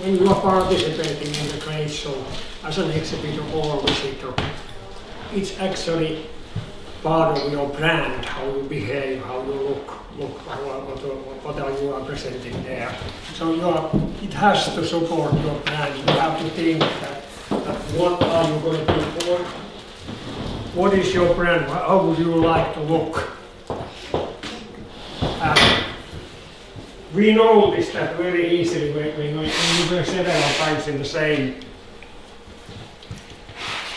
when you are participating in the trade show as an exhibitor or visitor, it's actually part of your brand, how you behave, how you look what are you are presenting there. So it has to support your brand. You have to think that what are you going to do? What is your brand? How would you like to look? We noticed that very easily when we were several times in the same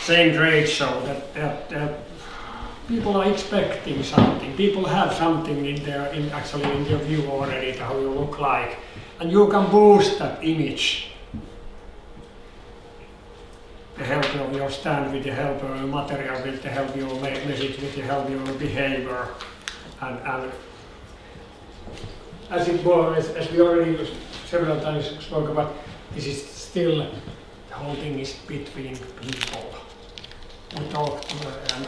trade show that people are expecting something. People have something in their view already how you look like, and you can boost that image. The help of your stand, with the help of your material, with the help of your message, with the help of your behavior, and as it was, as we already several times spoke about, this is still the whole thing is between people. We talk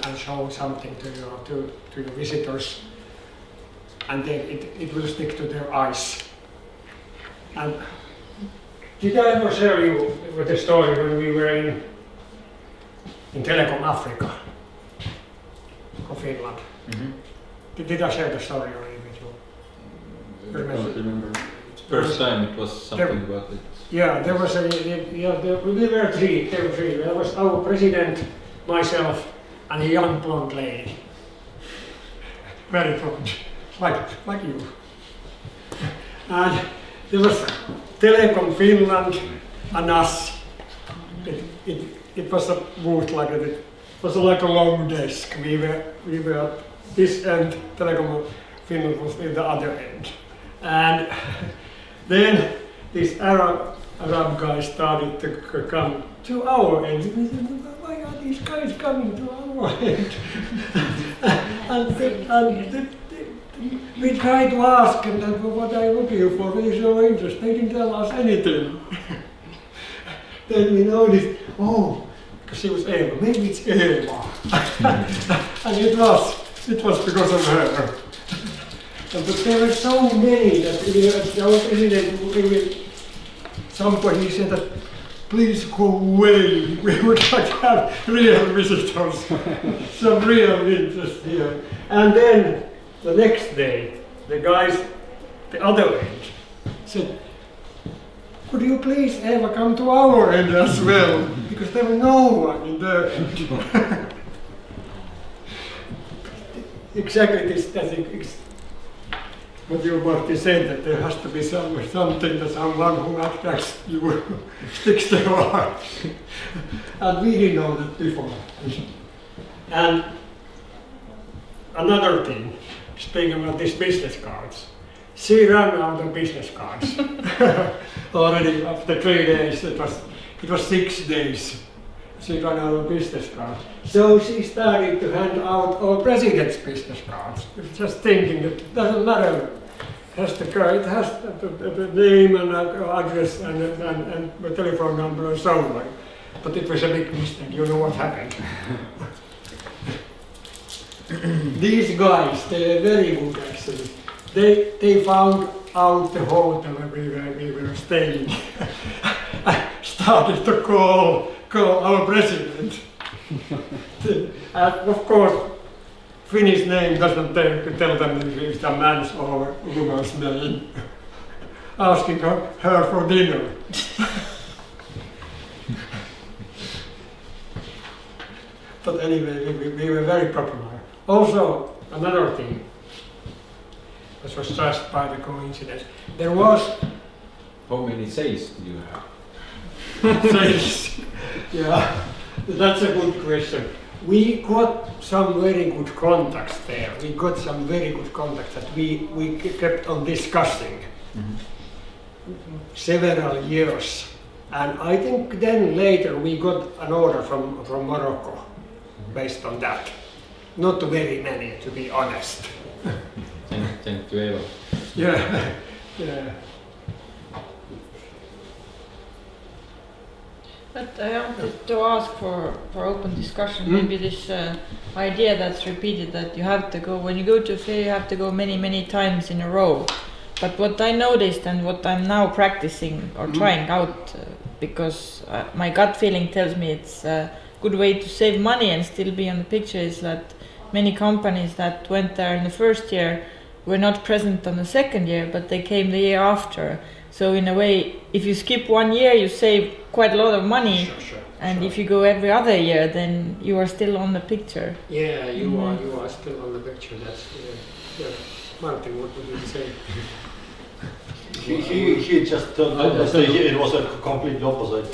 and show something to your visitors, and then it will stick to their eyes. And did I ever share you with the story when we were in Telecom Africa, of Finland? Mm-hmm. Did I share the story already with you? I don't remember. First time it was something about it. Yeah, there was we were three. There were three. There was our president, myself, and a young blonde lady. Very blonde, like you. And there was Telecom Finland and us. It was a booth like it. It was like a long desk. We were at this end. Telecom Finland was at the other end. And then this Arab guy started to come to our end. We said, why are these guys coming to our end? and we tried to ask them what are you looking for, there's no interest. They didn't tell us anything. Then we noticed, oh, because she was Eva, maybe it's Eva. And it was because of her. But there were so many that our president, somebody said that, please go away, we would like to have real visitors, some real interest here. And then the next day, the guys, the other end, said, could you please, Eva, come to our end as well? Because there was no one in their end. Exactly this, what you about to say, that there has to be something that someone who attracts you sticks to your heart. And we didn't know that before. And another thing, speaking about these business cards, she ran out of business cards already after 3 days. It was 6 days. She ran out of business cards. So she started to hand out our president's business cards. Just thinking that it doesn't matter. It has the name and address and the telephone number and so on. But it was a big mistake. You know what happened. These guys, they're very good actually. They found out the hotel where we were staying. Started to call our president. And of course, Finnish name doesn't tell them if it's a man's or woman's name. Asking her for dinner. But anyway, we were very popular. Also, another thing, this was just by the coincidence, there was... How many sales do you have? Sales? Yeah, that's a good question. We got some very good contacts there. We got some very good contacts that we kept on discussing several years. And I think then later we got an order from Morocco based on that. Not very many, to be honest. Thank you, Eva. Yeah, yeah. But I wanted to ask for open discussion, maybe this idea that's repeated that you have to go, when you go to a fair, you have to go many times in a row. But what I noticed and what I'm now practicing or trying out, because my gut feeling tells me it's a good way to save money and still be on the picture, is that many companies that went there in the first year were not present on the second year, but they came the year after. So in a way, if you skip 1 year, you save quite a lot of money. And if you go every other year, then you are still on the picture. Yeah, you are still on the picture. That's Martin, what would you say? He just told us that it was a complete opposite.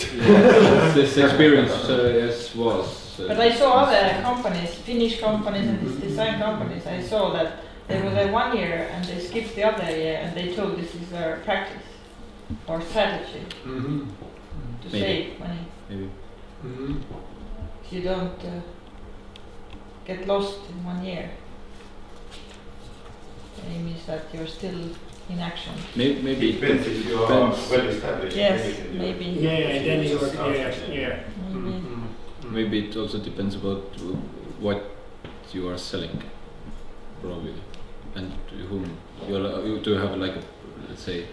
This experience yes, was. But I saw other companies, Finnish companies and these design companies, I saw that they were there 1 year and they skipped the other year and they told this is their practice or strategy to save money. Maybe. You don't get lost in 1 year. The aim is that you're still in action. Maybe it depends if you are well established. Yes, maybe. Yeah, then you Maybe. Maybe it also depends about what you are selling, probably, and to whom you do have like let's say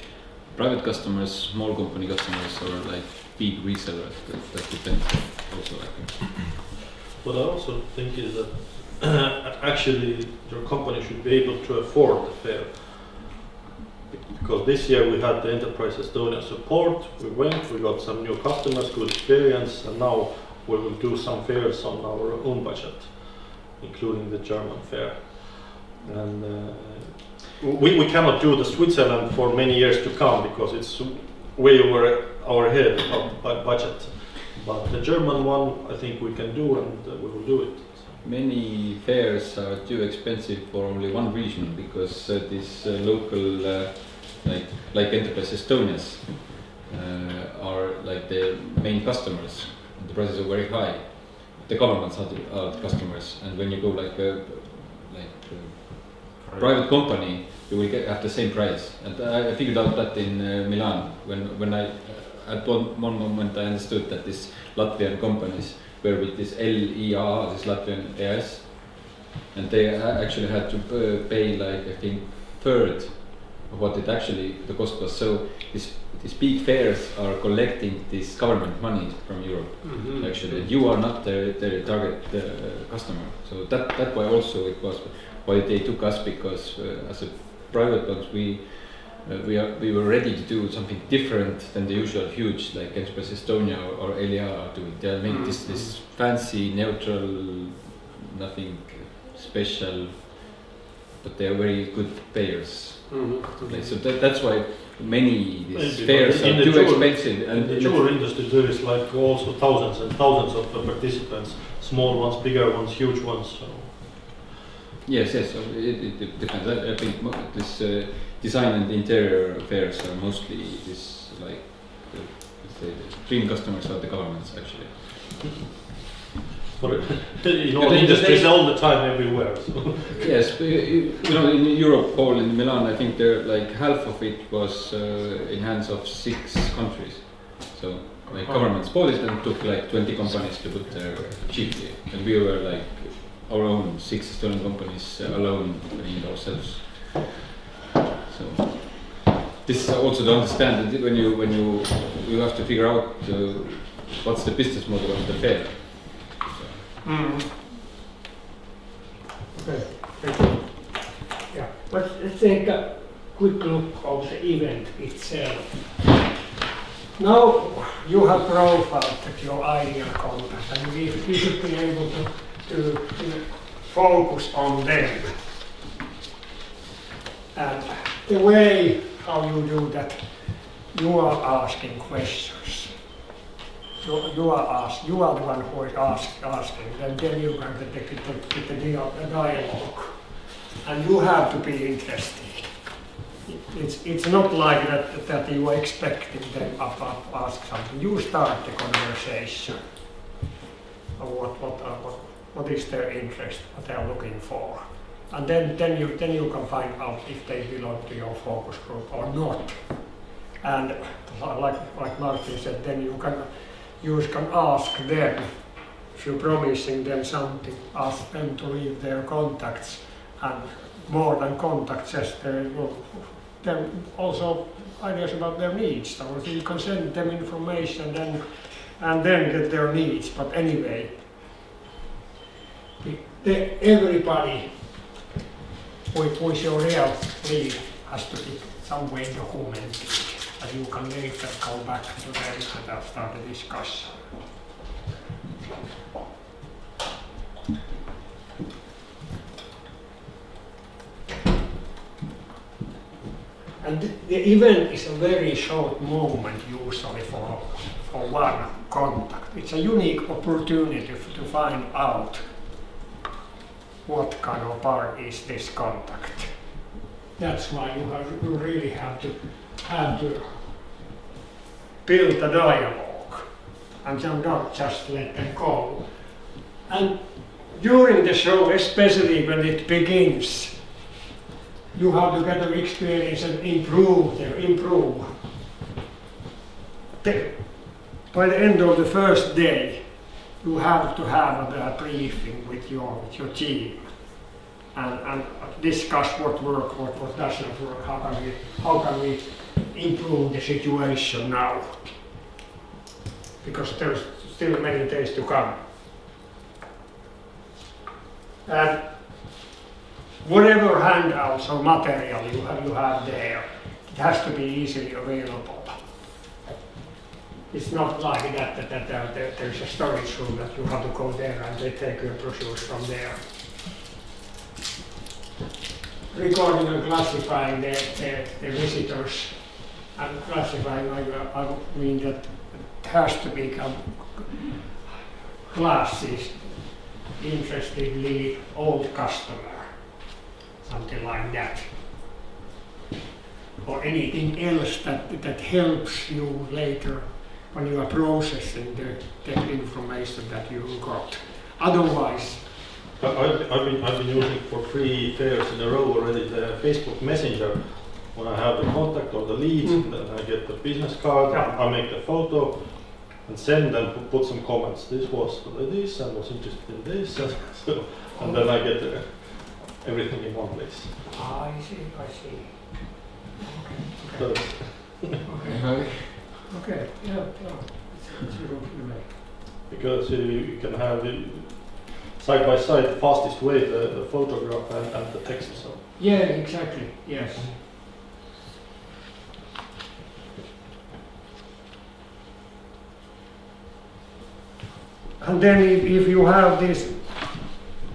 private customers, small company customers, or like big resellers. That depends also, I think. What I also think is that actually your company should be able to afford the fair. Because this year we had the Enterprise Estonia support, we went, we got some new customers, good experience, and now we will do some fairs on our own budget, including the German fair. And we cannot do the Switzerland for many years to come because it's way over our head of budget. But the German one I think we can do, and we will do it. Many fairs are too expensive for only one region because these local like Enterprise Estonia's are like the main customers. The prices are very high. The governments are the customers, and when you go like private company, you will have the same price. And I figured out that in Milan when I at one moment I understood that these Latvian companies were with this LIA, this Latvian EAS, and they actually had to pay like I think third of what it actually the cost was. So these big fairs are collecting this government money from Europe actually. You are not their target customer. So that why also it was why they took us, because as a private ones we were ready to do something different than the usual huge like Enterprise Estonia or LIA are doing. They are making this fancy, neutral, nothing special, but they are very good payers. So that's why many these fairs are too expensive. And the tour industry there is like also thousands and thousands of participants, small ones, bigger ones, huge ones. So. Yes, so it depends. I think this design and interior fairs are mostly this like let's say the dream customers are the governments actually. But in all industries, all the time, everywhere. So. Yes, in Europe, Poland, in Milan, I think there like half of it was in hands of 6 countries. So like governments bought it and took like 20 companies to put there cheaply, and we were like our own 6 Estonian companies alone in ourselves. So this is also to understand that when you have to figure out what's the business model of the fair. Okay, thank you. Yeah, let's take a quick look of the event itself. Now you have profiled your ideal content, and we should be able to focus on them. And the way how you do that, you are asking questions. You are the one who is asking, and then you can get the dialogue. And you have to be interested. It's not like that you are expecting them to ask something. You start the conversation. What is their interest, what they are looking for. And then you can find out if they belong to your focus group or not. And like Martin said, then you can ask them, if you're promising them something, ask them to leave their contacts, and more than contacts, just them also ideas about their needs. So you can send them information and then get their needs. But anyway, everybody with your real need has to be some way documented. And you can later go back to them and start a discussion. And the event is a very short moment usually for one contact. It's a unique opportunity to find out what kind of bar is this contact. That's why you really have to build a dialogue and not just let them go. And during the show, especially when it begins, you have to get an experience and improve. By the end of the first day, you have to have a briefing with your team and discuss what works, what doesn't work, how can we improve the situation now, because there's still many days to come. And whatever handouts or material you have there, it has to be easily available. It's not like that there's a storage room that you have to go there and they take your brochures from there. Recording and classifying the visitors, and classifying, I mean that it has to become classes, interestingly old customer, something like that. Or anything else that helps you later when you are processing the information that you got. Otherwise, I've been using for 3 fairs in a row already the Facebook Messenger. When I have the contact or the leads, then I get the business card, I make the photo and send and put some comments. This was this and was interested in this, and then I get everything in one place. I see. So, Okay, yeah. It's because you can have side by side the fastest way the photograph and the text. So. Yeah, exactly. Yes. And then if you have this,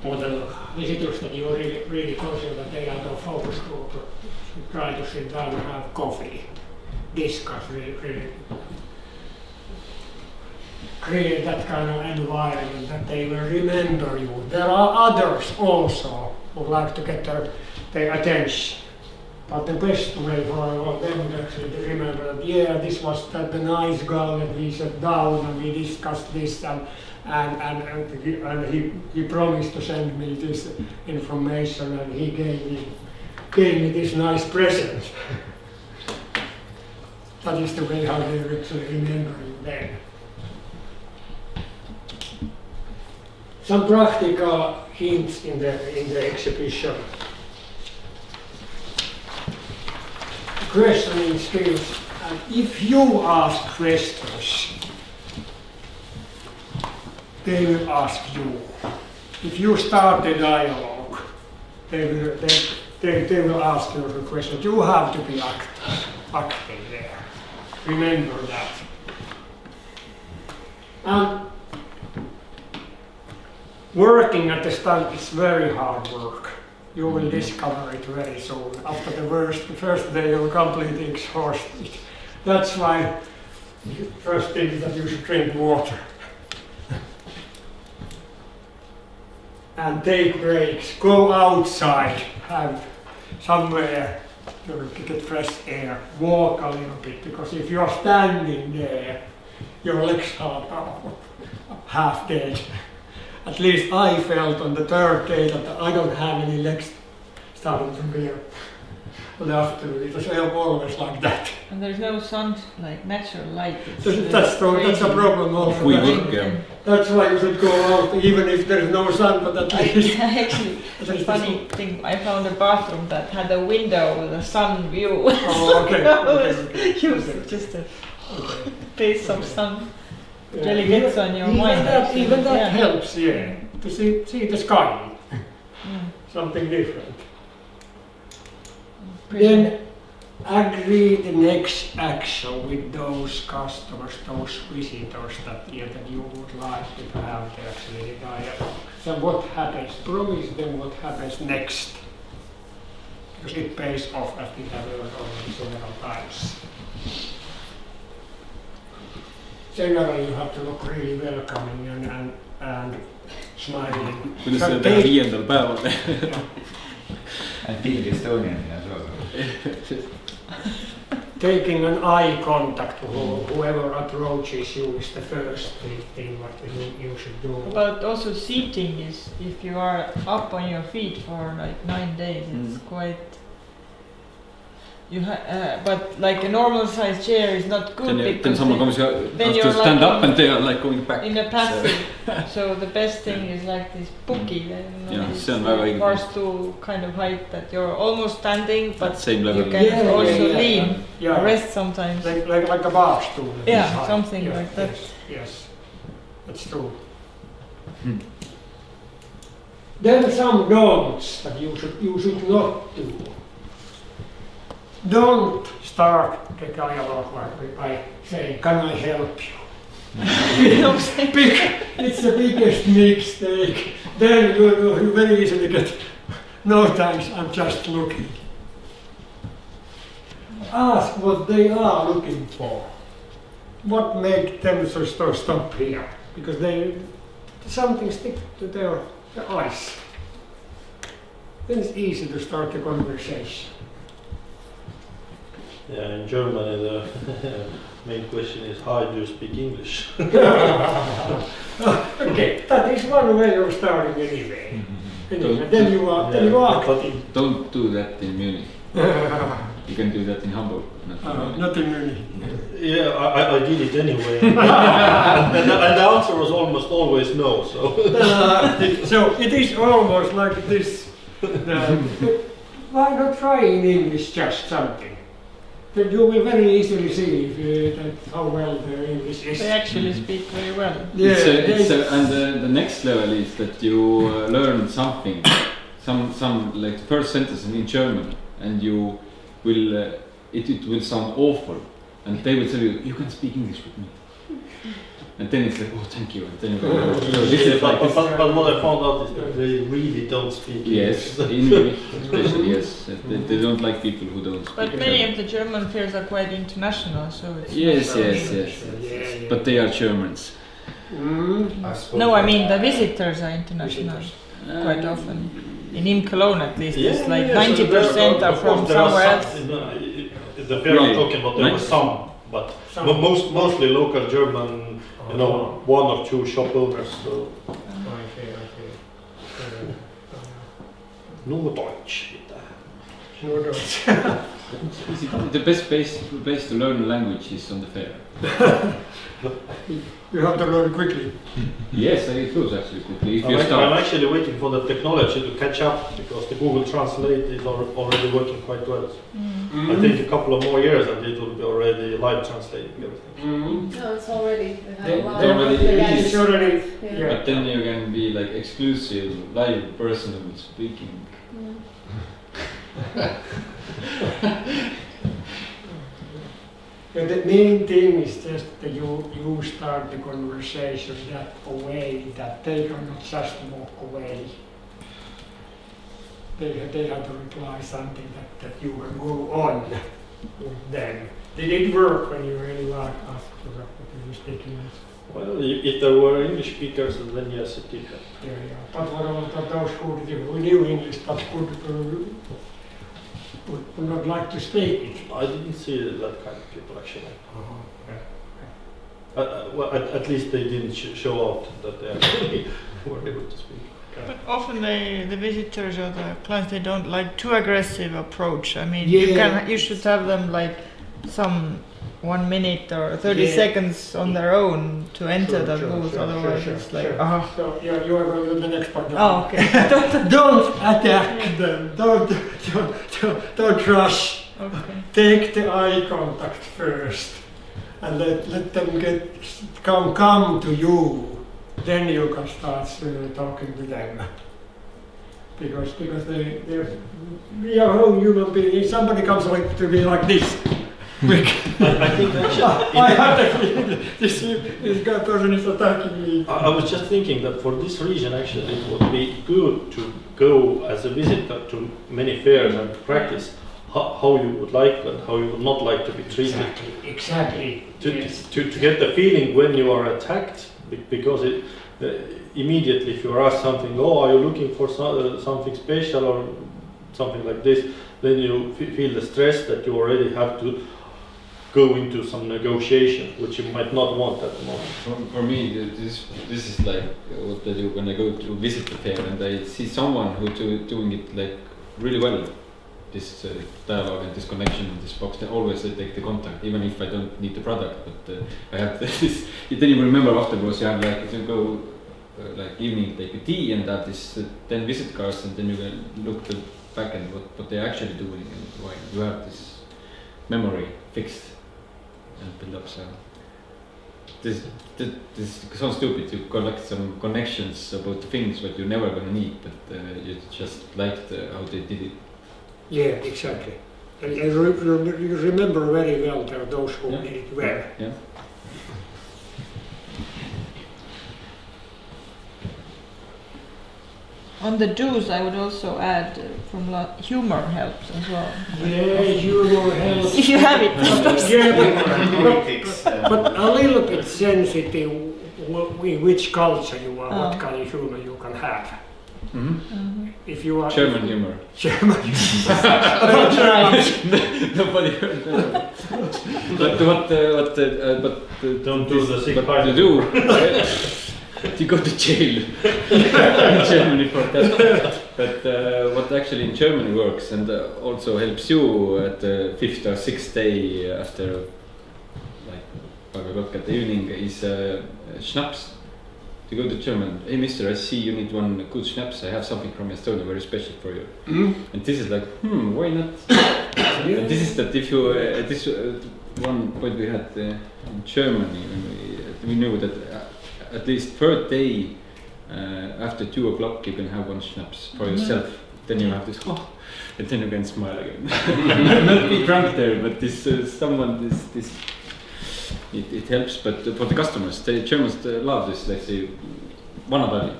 or the visitors that you really consider that they are the focus group, try to sit down and have coffee, discuss, really create that kind of environment that they will remember you. There are others also who like to get their attention. But the best way for them to actually remember that, yeah, this was the nice guy that we sat down and we discussed this and he promised to send me this information and he gave me this nice present. That is the way how they actually remember you then. Some practical hints in the exhibition. Questioning skills. And if you ask questions, they will ask you. If you start a dialogue, they will ask you the question. You have to be active there. Remember that. And working at the stand is very hard work. You will discover it very soon. After the first day, you're completely exhausted. That's why the first thing is that you should drink water. And take breaks, go outside, have somewhere to get fresh air, walk a little bit, because if you're standing there, your legs are half dead. At least I felt on the third day that I don't have any legs starting from here. on the afternoon. It was always like that. And there's no sun, like natural light. It's, That's true. That's a crazy. problem also. We That's- work, yeah. That's why you should go out even if there's no sun, but at least. Actually, at a least funny thing, I found a bathroom that had a window with a sun view. Oh, okay. Okay. Use Okay. it just to Okay. face some sun. Yeah. Really gets on your Even mind, That, actually. even that Yeah. helps, yeah, to see the sky, Mm. something different. Pretty- Then agree the next action with those customers, those visitors that you would like to have the actually the dialogue. So what happens? Promise them what happens next, because it pays off, as we have learned already several times. Generally, you have to look really welcoming and smiling. kuidas So seda teha take- 5. päeval? And being Estonian as well. Taking an eye contact to whoever approaches you is the first thing what you should do. But also seating is, if you are up on your feet for like 9 days, it's quite. But like a normal size chair is not good Then because someone comes, you then have to you're stand like up and they are like going back. in a passive. So the best thing is like this puki, Yeah, it's see on väga õige. barstool kind of height that you're almost standing, but Same level. you can also yeah. lean, Yeah, rest sometimes. like a bar stool. that Yeah, is high. something Yeah, like that. Yes, that's true. Hmm. Then some don'ts that you should not do. Don't start the dialogue by saying, "Can I help you?" It's the biggest mistake. Then you very easily get, "No thanks, I'm just looking." Ask what they are looking for. What makes them so stop here? Because something stick to their eyes. Then it's easy to start the conversation. Yeah, in Germany the main question is how do you speak English? Okay, that is one way of starting anyway. Don't- Then you are but- acting. Don't do that in Munich. You can do that in Hamburg. Not in Munich. Not in Munich. Yeah, I did it anyway. and the answer was almost always no, so. So it is almost like this. Why not try in English just something? Then you will very easily see how well the English is. They actually speak very well. And the next level is that you learn something, some like first sentence in German, and you will it will sound awful, and they will tell you, "You can speak English with me." And then it's like, "Oh, thank you." And then you go, this is like this. But what I found out is that they really don't speak Yes, English. in Munich especially, yes. They don't like people who don't speak. But many of the German fairs are quite international, so it's Yes, not so yes, English. yes. But they are Germans. No, I mean the visitors are international quite often. In Cologne at least, it's like 90% are from somewhere else. The fair Really? I'm talking about, there were some, but mostly local German, you know, one or two shop owners. So. No Deutsch. The best place to learn a language is on the fair. You have to learn quickly. Yes, it goes actually quickly. If you I'm start. actually waiting for the technology to catch up because the Google Translate is already working quite well. I think a couple of more years and it will be already live translating everything. No, it's already. We have They- a lot they of already- the it guys. It's already, Yeah. yeah. But then you can be like exclusive live person who's speaking. Mm. Yeah, the main thing is just that you start the conversation that way that they cannot just walk away. They have to reply something that you can go on with them. Did it work when you really asked for that? What you speak English? Well, if there were English speakers, then yes, it did help. Yeah. But what about those who knew English but would not like to speak it? I didn't see that kind of people actually. Well, at least they didn't show out that they actually were able to speak. But often the visitors or the clients, they don't like too aggressive approach. I mean, you should have them like some 1 minute or 30 seconds on their own to enter the booth. Otherwise, it's like, So you are going to the next part. Oh, okay. Don't attack them. Don't rush. Okay. Take the eye contact first, and let them come to you. Then you can start talking to them. Because we are all human beings. If somebody comes like to me like this. I think actually, I have the feeling this guy person is attacking me. I was just thinking that for this region actually it would be good to go as a visitor to many fairs and practice how you would like and how you would not like to be treated. Exactly. To get the feeling when you are attacked, because immediately if you are asked something, are you looking for something special or something like this, then you feel the stress that you already have to go into some negotiation, which you might not want at the moment. For me, this is like what that you when I go to visit the fair and I see someone who doing it like really well. This dialogue and this connection in this box. Then always I take the contact, even if I don't need the product. But I have this. Then you remember afterwards. You have like to go like evening, take a tea, and have this 10 visit cards, and then you can look back and what they're actually doing and why you have this memory fixed. And build up. So this sounds stupid. You collect some connections about things that you're never gonna need, but you just liked how they did it. Yeah, exactly. And you remember very well those who did it well. Yeah. On the do's, I would also add humor helps as well. Yeah, humor helps. If you have it. But a little bit sensitive which culture you are, what kind of humor you can have. Mm-hmm. If you are German humor. German Nobody heard that. But Don't do the sick but part. to do. You go to jail in Germany for that. But what actually in Germany works and also helps you at the 5th or 6th day after like 5 o'clock at the evening is schnapps. To go to German, hey mister, I see you need one good schnapps. I have something from Estonia very special for you. And this is like, why not? And this is that if you, this one point we had in Germany, we knew that at least third day after 2 o'clock you can have one schnapps for yourself. Then you have this, and then you can smile again. Not be drunk there, but this someone this. It helps, but for the customers, the Germans love this. Let's say, Vanadali.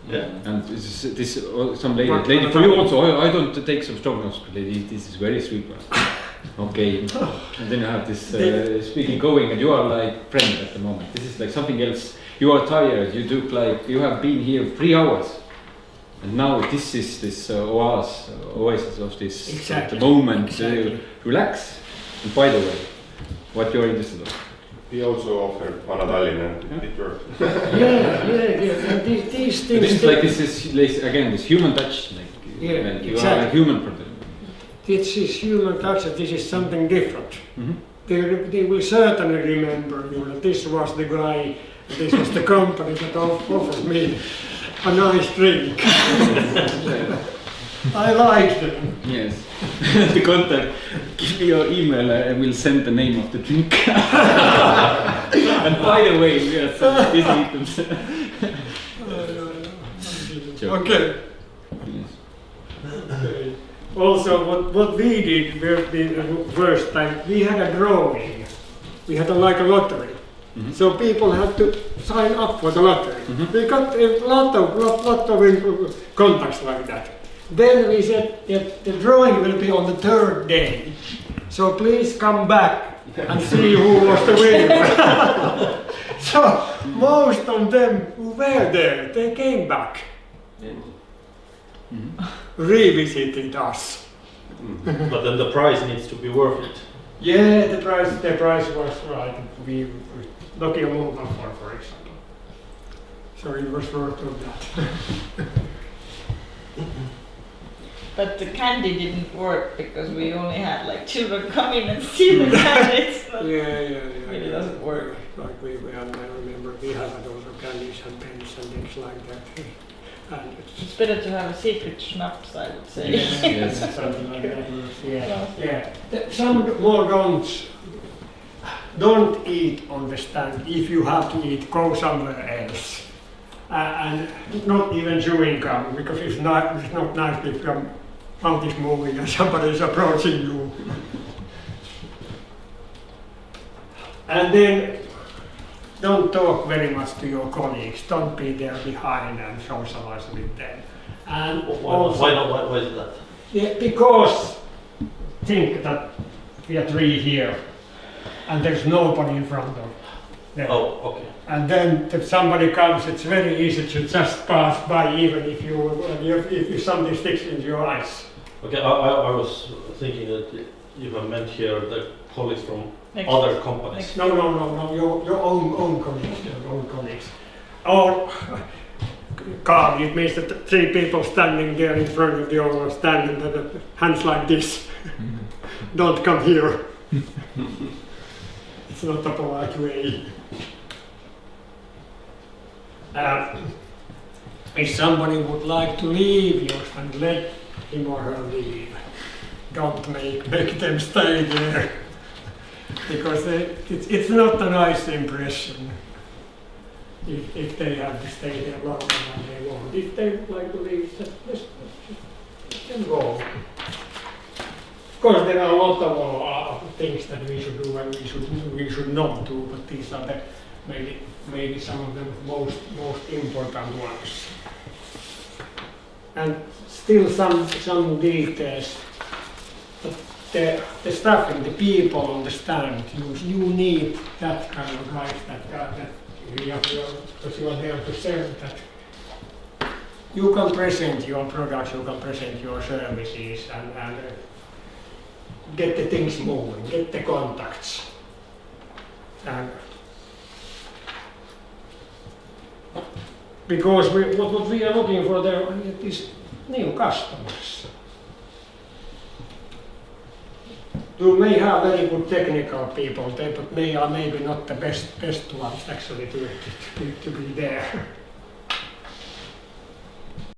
Yeah. And this some lady for you also. I don't take some strong notes, lady. This is very sweet one. Okay. And then you have this speaking going, and you are like friend at the moment. This is like something else. You are tired. You do like you have been here 3 hours, and now this is this oasis of this exactly. The moment. Exactly. Relax. And by the way, what you are interested in? We also offer Vanadali and it works. Yeah. And these things. This is like this is again this human touch. Like you exactly. are a human product. This is human touch. This is something different. They will certainly remember you. That this was the guy. This was the company that offered me a nice drink. I like them. Yes. The contact. Give me your email. I will send the name of the drink. And by the way, we are some these items. Okay. Yes. Okay. Also, what we did the first time, we had a drawing. We had like a lottery. So people had to sign up for the lottery. We got a lot of contacts like that. Then we said that the drawing will be on the 3rd day. So please come back and see who was the winner. So most of them who were there, they came back. Revisited us. But then the price needs to be worth it. Yeah, the price was right. We Nokia Mobile for example. So it was worth of that. But the candy didn't work because we only had like children come in and steal the candy. It's not, really doesn't work. Like we and I remember we had also candies and pens and things like that. And It's better to have a secret schnapps, I would say. Yes. something like that. Yeah. Some more don't eat on the stand. If you have to eat, go somewhere else. And not even chewing gum, because it's not nice if your mouth is moving and somebody is approaching you. And then don't talk very much to your colleagues. Don't be there behind and socialize with them. And Why not? Why is that? yeah, because think that we are three here and there's nobody in front of them. Oh, okay. And then if somebody comes, it's very easy to just pass by, even if if something sticks in your eyes. Okay, I was thinking that you have meant here the colleagues from Next. other companies. No, your own colleagues. Or Carl, it means that three people standing there in front of the other stand and the hands like this. Don't come here. It's not a polite way. If somebody would like to leave you and let him or her leave, don't make them stay there, because it's not a nice impression if they have to stay there longer than they want. If they would like to leave, just let them go. Of course, there are a lot of things that we should do and we should not do, but these are the maybe some of the most important ones. And still some details. The staffing, the people on the stand, you need that kind of guys that because you are there to serve that. You can present your products, you can present your services and get the things moving, get the contacts. And because what we are looking for there is new customers. You may have very good technical people, but they are maybe not the best ones actually to be there.